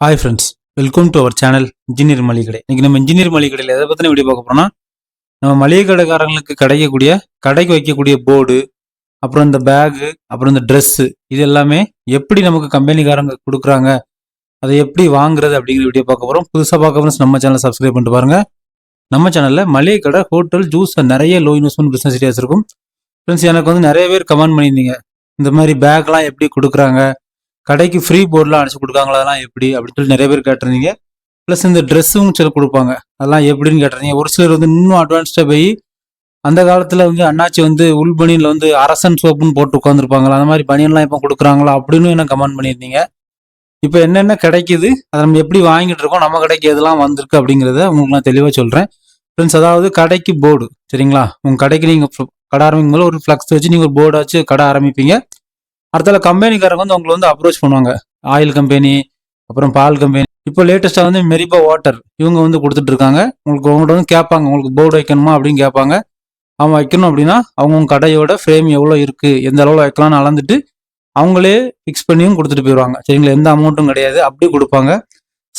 Hi friends, welcome to our channel engineer மளிகை கடை. இன்னைக்கு நம்ம இன்ஜினியர் மளிகை கடையில் எதை பற்றின வீடியோ பார்க்க போறோம்னா, நம்ம மளிகை கடைக்காரங்களுக்கு கடைக்கு வைக்கக்கூடிய போர்டு, அப்புறம் இந்த பேகு, அப்புறம் இந்த ட்ரெஸ்ஸு, இது எல்லாமே எப்படி நமக்கு கம்பெனிக்காரங்க கொடுக்குறாங்க, அதை எப்படி வாங்குறது அப்படிங்கிற வீடியோ பார்க்க போகிறோம். புதுசாக பார்க்க ஃப்ரெண்ட்ஸ் நம்ம சேனலை சப்ஸ்கிரைப் பண்ணிட்டு பாருங்க. நம்ம சேனலில் மளிகை கடை, ஹோட்டல், ஜூஸ் நிறைய லோ இன்வெஸ்ட்மெண்ட் பிஸ்னஸ் ஐடியாஸ் இருக்கும். ஃப்ரெண்ட்ஸ், எனக்கு வந்து நிறைய பேர் கமெண்ட் பண்ணியிருந்தீங்க, இந்த மாதிரி பேக்லாம் எப்படி கொடுக்குறாங்க, கடைக்கு ஃப்ரீ போர்டெலாம் அடிச்சு கொடுக்காங்களா, அதெல்லாம் எப்படி அப்படின்னு சொல்லி நிறைய பேர் கேட்டிருந்தீங்க. ப்ளஸ் இந்த ட்ரெஸ்ஸும் சில கொடுப்பாங்க, அதெல்லாம் எப்படின்னு கேட்டிருந்தீங்க. ஒரு சிலர் வந்து இன்னும் அட்வான்ஸ்டாக போய் அந்த காலத்தில் வந்து அண்ணாச்சி வந்து உள் பனியனில் வந்து அரசன் சோப்புன்னு போட்டு உட்காந்துருப்பாங்களா, அந்த மாதிரி பனியன்லாம் இப்போ கொடுக்குறாங்களா அப்படின்னு என்ன கமெண்ட் பண்ணியிருந்தீங்க. இப்போ என்னென்ன கிடைக்குது, அதை நம்ம எப்படி வாங்கிட்டு இருக்கோம், நம்ம கடைக்கு எதெல்லாம் வந்திருக்கு அப்படிங்கிறத உங்களுக்கு நான் தெளிவாக சொல்கிறேன். ஃப்ரெண்ட்ஸ், அதாவது கடைக்கு போர்டு, சரிங்களா? உங்கள் கடைக்கு நீங்கள் கடை ஆரம்பிக்கும் போது ஒரு ஃப்ளக்ஸ் வச்சு நீங்கள் ஒரு போர்டு வச்சு கடை ஆரம்பிப்பீங்க. அடுத்தால கம்பெனிக்காரங்க வந்து உங்களை வந்து அப்ரோச் பண்ணுவாங்க. ஆயில் கம்பெனி, அப்புறம் பால் கம்பெனி, இப்போ லேட்டஸ்ட்டாக வந்து மெரிபா வாட்டர், இவங்க வந்து கொடுத்துட்டு இருக்காங்க. உங்கள்கிட்ட வந்து கேட்பாங்க, உங்களுக்கு போர்டு வைக்கணுமா அப்படின்னு கேட்பாங்க. அவங்க வைக்கணும் அப்படின்னா அவங்க கடையோட ஃப்ரேம் எவ்வளோ இருக்குது, எந்த அளவில் வைக்கலாம்னு அளந்துட்டு அவங்களே ஃபிக்ஸ் பண்ணியும் கொடுத்துட்டு போயிடுவாங்க. சரிங்களா? எந்த அமௌண்ட்டும் கிடையாது, அப்படி கொடுப்பாங்க.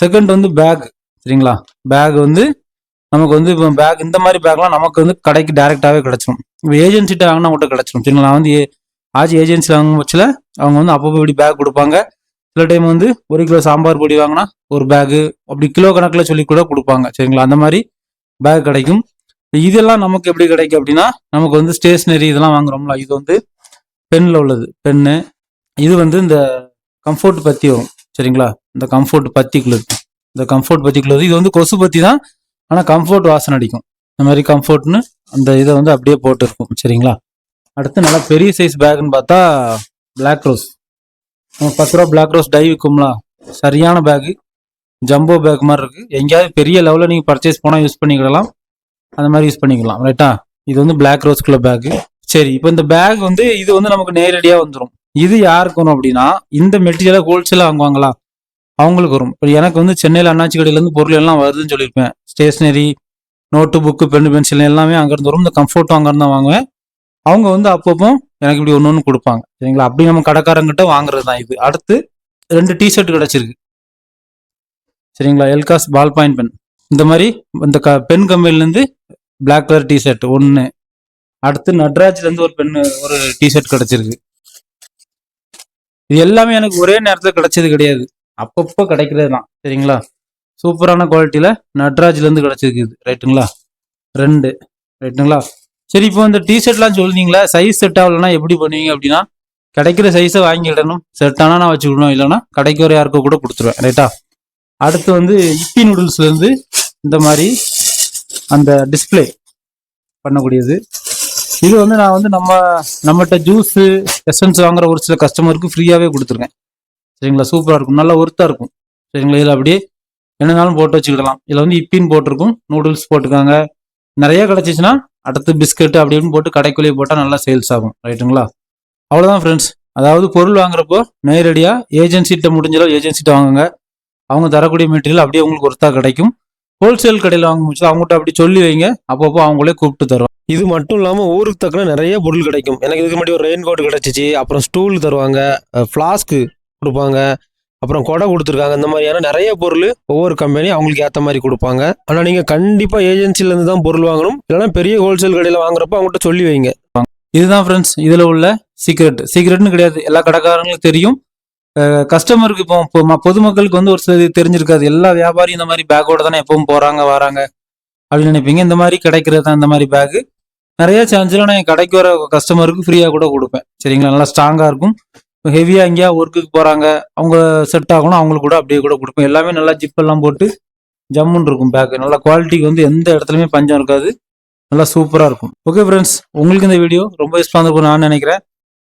செகண்ட் வந்து பேக், சரிங்களா? பேக் வந்து நமக்கு வந்து இப்போ பேக், இந்த மாதிரி பேக்லாம் நமக்கு வந்து கடைக்கு டைரெக்டாகவே கிடச்சிடும். இப்போ ஏஜென்சிட்ட வாங்கினா மட்டும் கிடச்சிடும். சரிங்களா? நான் வந்து ஏஜென்சி வாங்கும் பட்சத்தில் அவங்க வந்து அப்பப்போ இப்படி பேக் கொடுப்பாங்க. சில டைம் வந்து 1 கிலோ சாம்பார் பொடி வாங்கினா ஒரு பேகு, அப்படி கிலோ கணக்கில் சொல்லி கூட கொடுப்பாங்க. சரிங்களா? அந்த மாதிரி பேக் கிடைக்கும். இதெல்லாம் நமக்கு எப்படி கிடைக்கும் அப்படின்னா, நமக்கு வந்து ஸ்டேஷ்னரி இதெல்லாம் வாங்குறோம்ல, இது வந்து பென்னில் உள்ளது பென்னு. இது வந்து இந்த கம்ஃபோர்ட் பற்றி வரும். சரிங்களா? இந்த கம்ஃபோர்ட் பத்திக்குள்ளது, இது வந்து கொசு பற்றி தான், ஆனால் கம்ஃபோர்ட் வாசனை அடிக்கும். இந்த மாதிரி கம்ஃபோர்ட்னு அந்த இதை வந்து அப்படியே போட்டு இருக்கும். சரிங்களா? அடுத்து நல்லா பெரிய சைஸ் பேக்குன்னு பார்த்தா பிளாக் ரோஸ். 10 ரூபா பிளாக் ரோஸ் டை விற்கும்ல, சரியான பேக்கு, ஜம்போ பேக் மாதிரி இருக்குது. எங்கேயாவது பெரிய லெவலில் நீங்கள் பர்ச்சேஸ் போனால் யூஸ் பண்ணிக்கிடலாம், அந்த மாதிரி யூஸ் பண்ணிக்கலாம். ரைட்டா? இது வந்து பிளாக் ரோஸ்குள்ள பேக்கு. சரி, இப்போ இந்த பேக் வந்து இது வந்து நமக்கு நேரடியாக வந்துடும். இது யாருக்கு வரும் அப்படின்னா, இந்த மெட்டீரியலை ஹோல்சேலாக வாங்குவாங்களா அவங்களுக்கு வரும். இப்போ எனக்கு வந்து சென்னையில் அண்ணாச்சி கடையிலேருந்து பொருள் எல்லாம் வருதுன்னு சொல்லியிருப்பேன். Stationery, note book, pen, pencil எல்லாமே அங்கேருந்து வரும். இந்த கம்ஃபோர்ட்டும் அங்கேருந்து தான் வாங்குவேன். அவங்க வந்து அப்பப்போ எனக்கு இப்படி ஒன்று கொடுப்பாங்க. சரிங்களா? அப்படி நம்ம கடைக்காரங்கிட்ட வாங்குறது தான் இது. அடுத்து 2 டிஷர்ட் கிடச்சிருக்கு. சரிங்களா? எல்காஸ் பால் பாயிண்ட் பென், இந்த மாதிரி இந்த பென் கம்பெனிலேருந்து பிளாக் கலர் டிஷர்ட் 1. அடுத்து நட்ராஜ்லேருந்து ஒரு டிஷர்ட் கிடச்சிருக்கு. இது எல்லாமே எனக்கு ஒரே நேரத்தில் கிடைச்சது கிடையாது, அப்பப்போ கிடைக்கிறது தான். சரிங்களா? சூப்பரான குவாலிட்டியில் நட்ராஜ்லேருந்து கிடச்சிருக்கு இது. ரைட்டுங்களா? 2. ரைட்டுங்களா? சரி, இப்போ இந்த டிஷர்ட்லாம் சொல்லிங்களா, சைஸ் செட் ஆகலைன்னா எப்படி பண்ணுவீங்க அப்படின்னா, கிடைக்கிற சைஸை வாங்கிடணும். செட் ஆனால் நான் வச்சுக்கணும், இல்லைன்னா கடைக்கு வர யாருக்கோ கூட கொடுத்துருவேன். ரைட்டா? அடுத்து வந்து இப்பி நூடுல்ஸ்லேருந்து இந்த மாதிரி அந்த டிஸ்பிளே பண்ணக்கூடியது. இது வந்து நான் வந்து நம்மகிட்ட ஜூஸு, எசன்ஸ் வாங்குற ஒரு சில கஸ்டமருக்கு ஃப்ரீயாகவே கொடுத்துருக்கேன். சரிங்களா? சூப்பராக இருக்கும், நல்லா ஒர்த்தாக இருக்கும். சரிங்களா? இதில் அப்படியே என்னன்னாலும் போட்டு வச்சுக்கிடலாம். இதில் வந்து இப்பின்னு போட்டிருக்கும், நூடுல்ஸ் போட்டுக்காங்க. நிறைய கிடச்சிச்சுன்னா அடுத்து பிஸ்கட் அப்படின்னு போட்டு கடைக்குள்ளேயே போட்டால் நல்லா சேல்ஸ் ஆகும். ரைட்டுங்களா? அவ்வளோதான் ஃப்ரெண்ட்ஸ். அதாவது பொருள் வாங்குறப்போ நேரடியாக ஏஜென்சிட்ட முடிஞ்சாலும் ஏஜென்சிட்ட வாங்குங்க. அவங்க தரக்கூடிய மெட்டீரியல் அப்படியே உங்களுக்கு ஒருத்தா கிடைக்கும். ஹோல்சேல் கடையில் வாங்க முடிச்சு அவங்ககிட்ட அப்படி சொல்லி வைங்க, அப்பப்போ அவங்களே கூப்பிட்டு தருவாங்க. இது மட்டும் இல்லாமல் ஊருக்கு தக்கன நிறைய பொருள் கிடைக்கும். எனக்கு இதுக்கு முன்னாடி ஒரு ரெயின் கோட் கிடச்சிச்சு, அப்புறம் ஸ்டூல் தருவாங்க, ஃப்ளாஸ்க்கு கொடுப்பாங்க, அப்புறம் கொடை கொடுத்துருக்காங்க. இந்த மாதிரியான நிறைய பொருள் ஒவ்வொரு கம்பெனி அவங்களுக்கு ஏற்ற மாதிரி கொடுப்பாங்க. ஆனால் நீங்கள் கண்டிப்பாக ஏஜென்சிலேருந்து தான் பொருள் வாங்கணும், இல்லைனா பெரிய ஹோல்சேல் கடையில் வாங்குறப்போ அவங்ககிட்ட சொல்லி வைங்க. இதுதான் ஃப்ரெண்ட்ஸ் இதில் உள்ள சீக்ரெட்னு கிடையாது, எல்லா கடைக்காரங்களுக்கும் தெரியும். கஸ்டமருக்கு இப்போ பொதுமக்களுக்கு வந்து ஒரு சில தெரிஞ்சிருக்காது. எல்லா வியாபாரியும் இந்த மாதிரி பேக்கோட தானே எப்பவும் போகிறாங்க வராங்க அப்படின்னு நினைப்பீங்க. இந்த மாதிரி கிடைக்கிறது தான் இந்த மாதிரி பேக்கு. நிறைய சான்ஸ்ல நான் என் கடைக்கு வர கஸ்டமருக்கு ஃப்ரீயாக கூட கொடுப்பேன். சரிங்களா? நல்லா ஸ்ட்ராங்காக இருக்கும். இப்போ ஹெவியாக எங்கேயா ஒர்க்குக்கு போகிறாங்க, அவங்க செட் ஆகணும், அவங்களுக்கு கூட அப்படியே கூட கொடுப்பேன். எல்லாமே நல்லா ஜிப்பெல்லாம் போட்டு ஜம்முன்னு இருக்கும் பேக்கு. நல்லா குவாலிட்டிக்கு வந்து எந்த இடத்துலையுமே பஞ்சம் இருக்காது, நல்லா சூப்பராக இருக்கும். ஓகே ஃப்ரெண்ட்ஸ், உங்களுக்கு இந்த வீடியோ ரொம்ப யூஸ்ஃபுல்லாக இருக்கும் நான் நினைக்கிறேன்.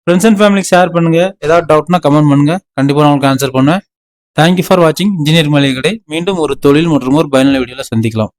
ஃப்ரெண்ட்ஸ் அண்ட் ஃபேமிலிக்கு ஷேர் பண்ணுங்கள். ஏதாவது டவுட்னா கமெண்ட் பண்ணுங்கள், கண்டிப்பாக நான் உங்களுக்கு ஆன்சர் பண்ணுவேன். தேங்க்யூ ஃபார் வாட்சிங் இன்ஜினியர் மளிகை கடை. மீண்டும் ஒரு தொழில் மற்றும் ஒரு பயனுள்ள வீடியோவில் சந்திக்கலாம்.